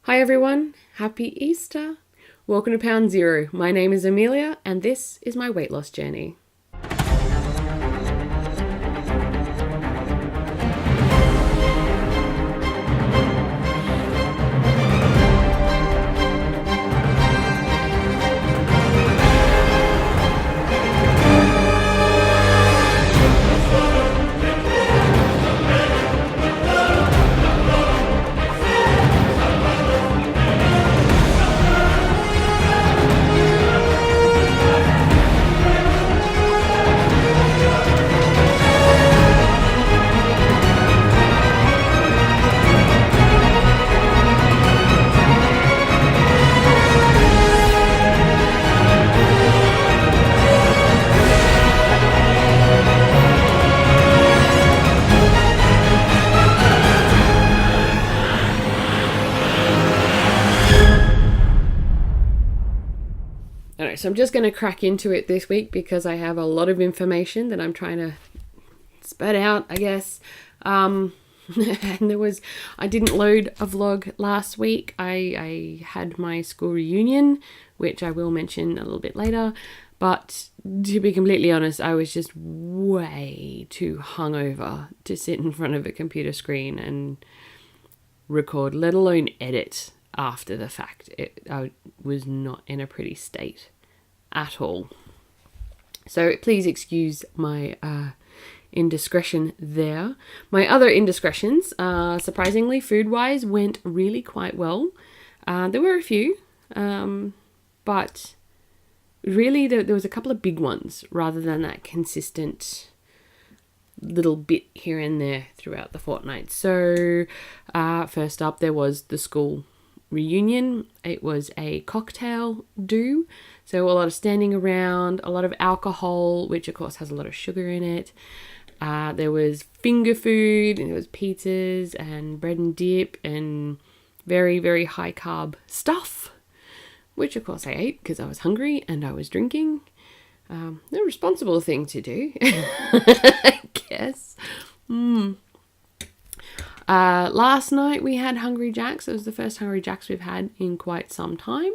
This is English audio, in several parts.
Hi everyone, happy Easter. Welcome to Pound Zero. My name is Amelia and this is my weight loss journey. Alright, so I'm just going to crack into it this week because I have a lot of information that I'm trying to spit out, I guess. And I didn't load a vlog last week. I had my school reunion, which I will mention a little bit later. But to be completely honest, I was just way too hungover to sit in front of a computer screen and record, let alone edit after the fact. I was not in a pretty state at all. So please excuse my indiscretion there. My other indiscretions, surprisingly, food-wise, went really quite well. There were a few, but really there was a couple of big ones rather than that consistent little bit here and there throughout the fortnight. So first up, there was the school reunion. It was a cocktail do, so a lot of standing around, a lot of alcohol, which of course has a lot of sugar in it. There was finger food, and there was pizzas and bread and dip and very, very high carb stuff, which of course I ate because I was hungry and I was drinking. The responsible thing to do, I guess. Last night we had Hungry Jack's. It was the first Hungry Jack's we've had in quite some time,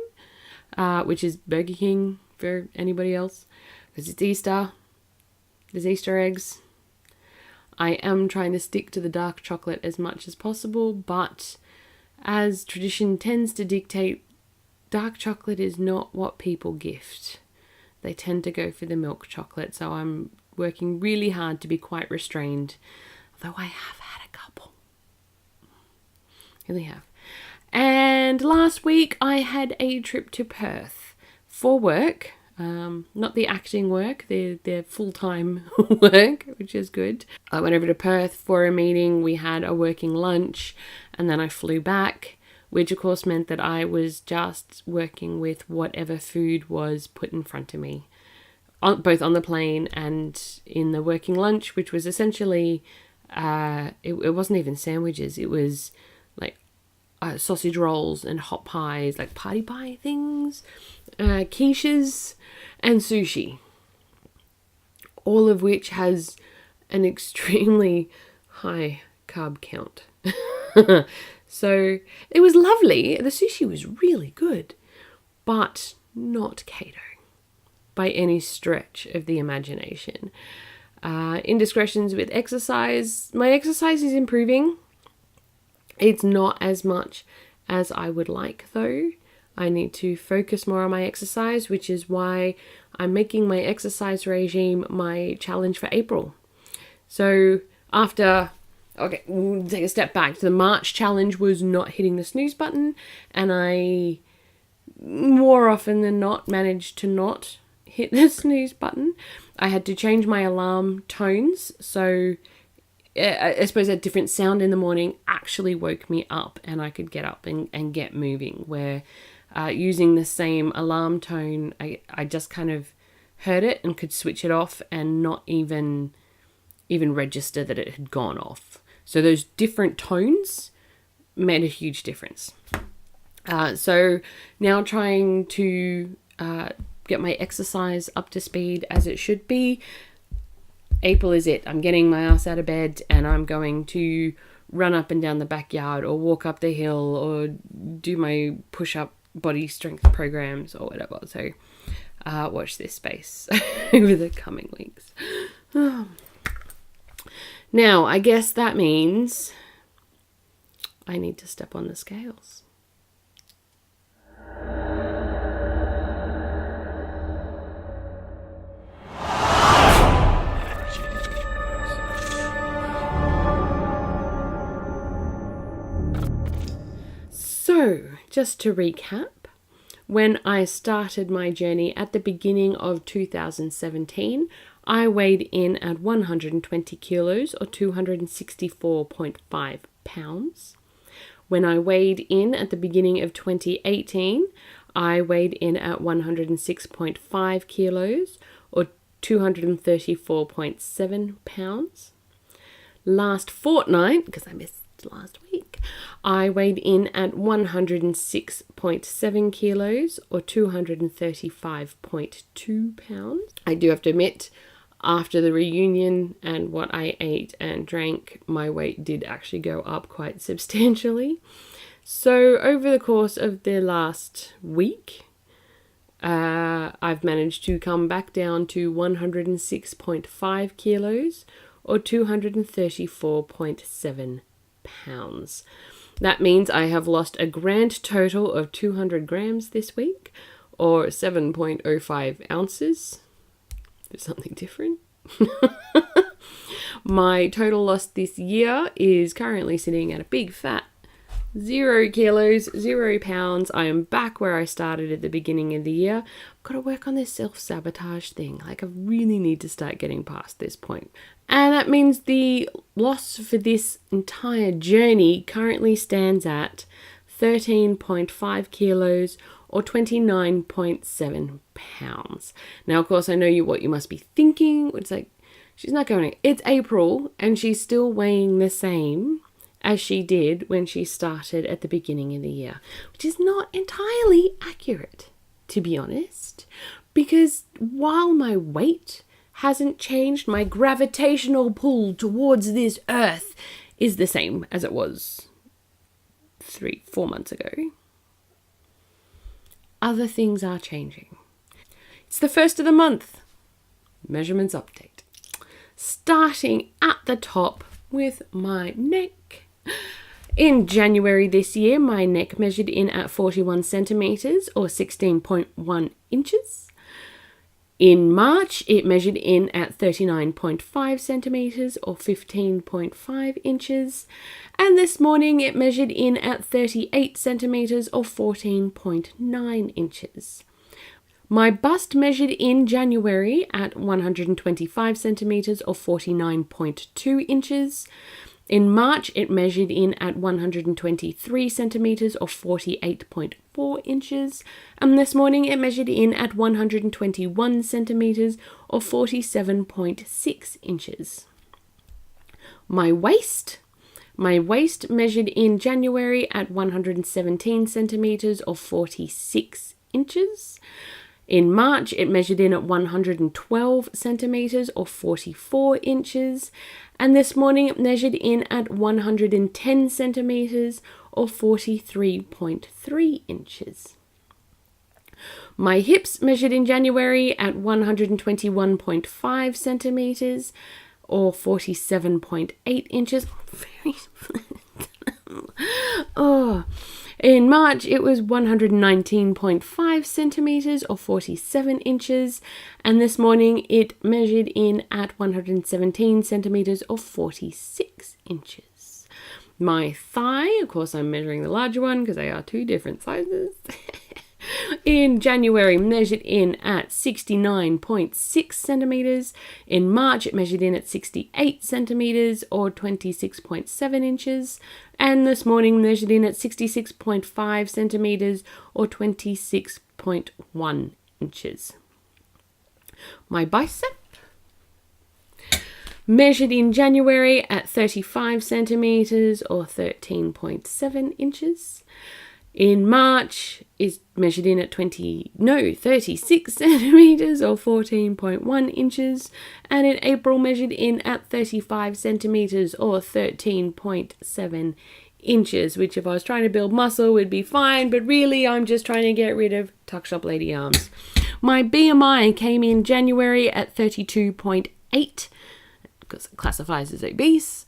which is Burger King for anybody else, because it's Easter. There's Easter eggs. I am trying to stick to the dark chocolate as much as possible, but as tradition tends to dictate, dark chocolate is not what people gift. They tend to go for the milk chocolate, so I'm working really hard to be quite restrained, although I have had a couple. Really have. And last week I had a trip to Perth for work, not the acting work, the full-time work, which is good. I went over to Perth for a meeting, we had a working lunch, and then I flew back, which of course meant that I was just working with whatever food was put in front of me, both on the plane and in the working lunch, which was essentially, it wasn't even sandwiches, it was like sausage rolls and hot pies, like party pie things, quiches and sushi, all of which has an extremely high carb count. So it was lovely. The sushi was really good, but not keto by any stretch of the imagination. Indiscretions with exercise. My exercise is improving. It's not as much as I would like though. I need to focus more on my exercise, which is why I'm making my exercise regime my challenge for April. So we'll take a step back. The March challenge was not hitting the snooze button, and I more often than not managed to not hit the snooze button. I had to change my alarm tones, so I suppose a different sound in the morning actually woke me up and I could get up and get moving, where using the same alarm tone, I just kind of heard it and could switch it off and not even register that it had gone off. So those different tones made a huge difference. So now trying to get my exercise up to speed as it should be. April is it. I'm getting my ass out of bed and I'm going to run up and down the backyard or walk up the hill or do my push-up body strength programs or whatever. So watch this space over the coming weeks. Now, I guess that means I need to step on the scales. So, just to recap, when I started my journey at the beginning of 2017, I weighed in at 120 kilos or 264.5 pounds. When I weighed in at the beginning of 2018, I weighed in at 106.5 kilos or 234.7 pounds. Last fortnight, because I missed last week, I weighed in at 106.7 kilos or 235.2 pounds. I do have to admit, after the reunion and what I ate and drank, my weight did actually go up quite substantially. So over the course of the last week, I've managed to come back down to 106.5 kilos or 234.7 pounds. That means I have lost a grand total of 200 grams this week, or 7.05 ounces. There's something different. My total loss this year is currently sitting at a big fat 0 kilos, 0 pounds. I am back where I started at the beginning of the year. I've got to work on this self-sabotage thing. Like, I really need to start getting past this point. And that means the loss for this entire journey currently stands at 13.5 kilos or 29.7 pounds. Now, of course, I know what you must be thinking. It's like, she's not going, it's April and she's still weighing the same as she did when she started at the beginning of the year, which is not entirely accurate, to be honest, because while my weight hasn't changed, my gravitational pull towards this earth is the same as it was 3-4 months ago. Other things are changing. It's the first of the month. Measurements update. Starting at the top with my neck. In January this year, my neck measured in at 41 centimeters or 16.1 inches. In March, it measured in at 39.5 centimeters or 15.5 inches. And this morning, it measured in at 38 centimeters or 14.9 inches. My bust measured in January at 125 centimeters or 49.2 inches. In March, it measured in at 123 centimeters or 48.4 inches. And this morning, it measured in at 121 centimeters or 47.6 inches. My waist measured in January at 117 centimeters or 46 inches. In March, it measured in at 112 centimeters or 44 inches. And this morning, it measured in at 110 centimeters or 43.3 inches. My hips measured in January at 121.5 centimeters or 47.8 inches. Very In March, it was 119.5 centimeters or 47 inches, and this morning it measured in at 117 centimeters or 46 inches. My thigh, of course, I'm measuring the larger one because they are two different sizes. In January, measured in at 69.6 centimeters. In March, it measured in at 68 centimeters or 26.7 inches. And this morning, measured in at 66.5 centimeters or 26.1 inches. My bicep, measured in January at 35 centimeters or 13.7 inches. In March is measured in at 36 centimeters or 14.1 inches. And in April measured in at 35 centimeters or 13.7 inches, which if I was trying to build muscle would be fine, but really I'm just trying to get rid of tuck shop lady arms. My BMI came in January at 32.8 because it classifies as obese.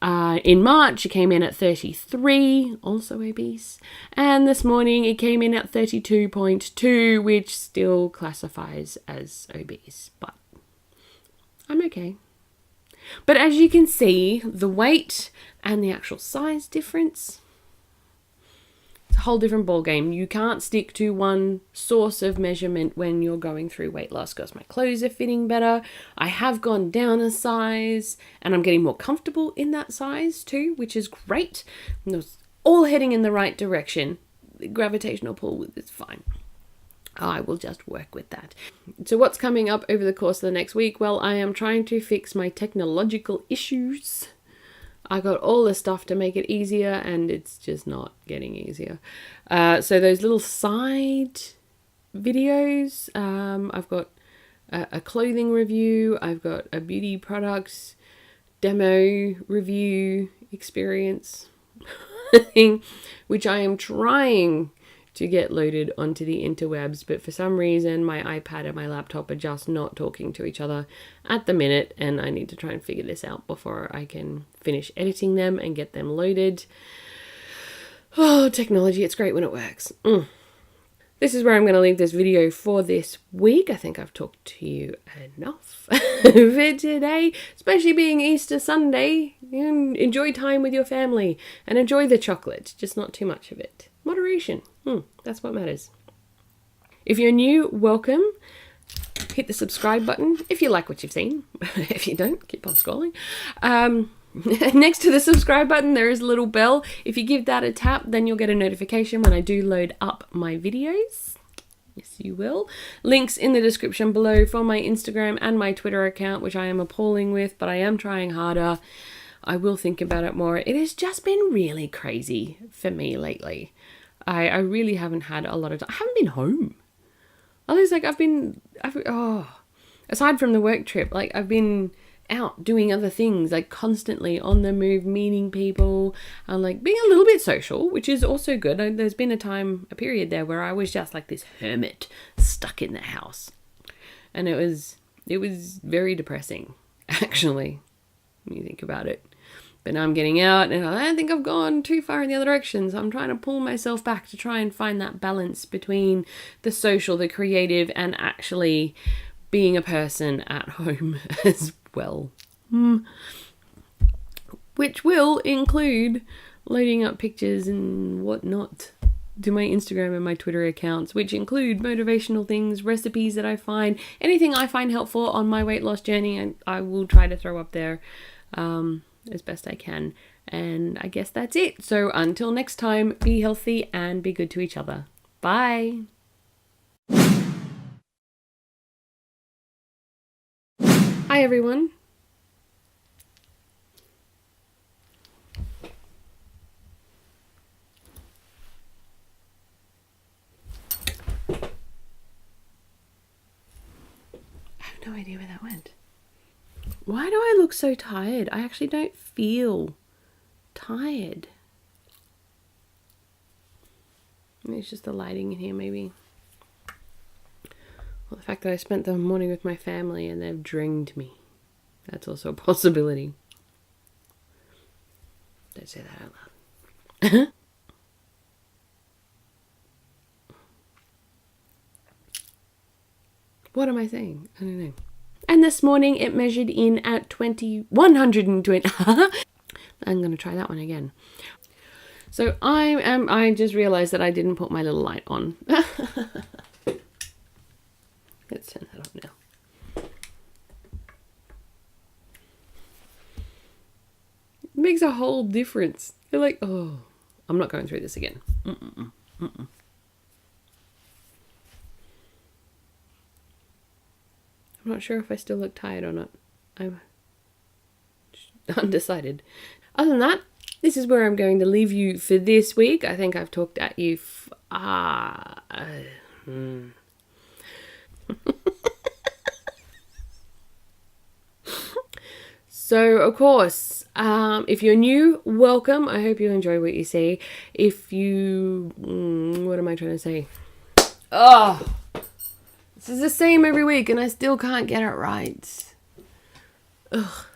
In March, it came in at 33, also obese. And this morning, it came in at 32.2, which still classifies as obese. But I'm okay. But as you can see, the weight and the actual size difference, it's a whole different ballgame. You can't stick to one source of measurement when you're going through weight loss because my clothes are fitting better. I have gone down a size and I'm getting more comfortable in that size too, which is great. And it's all heading in the right direction. The gravitational pull is fine. I will just work with that. So what's coming up over the course of the next week? Well, I am trying to fix my technological issues. I got all the stuff to make it easier and it's just not getting easier. So those little side videos, I've got a clothing review, I've got a beauty products demo review experience thing, which I am trying to get loaded onto the interwebs, but for some reason my iPad and my laptop are just not talking to each other at the minute, and I need to try and figure this out before I can finish editing them and get them loaded. Oh, technology, it's great when it works. This is where I'm going to leave this video for this week. I think I've talked to you enough for today, especially being Easter Sunday. Enjoy time with your family and enjoy the chocolate, just not too much of it. Moderation. That's what matters. If you're new, welcome. Hit the subscribe button if you like what you've seen. If you don't, keep on scrolling. Next to the subscribe button, there is a little bell. If you give that a tap, then you'll get a notification when I do load up my videos. Yes, you will. Links in the description below for my Instagram and my Twitter account, which I am appalling with, but I am trying harder. I will think about it more. It has just been really crazy for me lately. I really haven't had a lot of time. I haven't been home. Others, like, aside from the work trip, like, I've been out doing other things, like, constantly on the move, meeting people, and, like, being a little bit social, which is also good. There's been a period there where I was just like this hermit stuck in the house. And it was very depressing, actually, when you think about it. But now I'm getting out and I don't think I've gone too far in the other direction. So I'm trying to pull myself back to try and find that balance between the social, the creative, and actually being a person at home as well. Which will include loading up pictures and whatnot to my Instagram and my Twitter accounts, which include motivational things, recipes that I find, anything I find helpful on my weight loss journey, and I will try to throw up there. As best I can. And I guess that's it. So until next time, be healthy and be good to each other. Bye. Hi everyone. I have no idea where that went. Why do I look so tired? I actually don't feel tired. It's just the lighting in here, maybe. Well, the fact that I spent the morning with my family and they've drained me. That's also a possibility. Don't say that out loud. What am I saying? I don't know. And this morning it measured in at 120. I'm going to try that one again. So I just realized that I didn't put my little light on. Let's turn that on now. It makes a whole difference. You're like, oh, I'm not going through this again. I'm not sure if I still look tired or not. I'm undecided. Other than that, this is where I'm going to leave you for this week. I think I've talked at you. So, of course, if you're new, welcome. I hope you enjoy what you see. If you... what am I trying to say? Oh, this is the same every week and I still can't get it right. Ugh.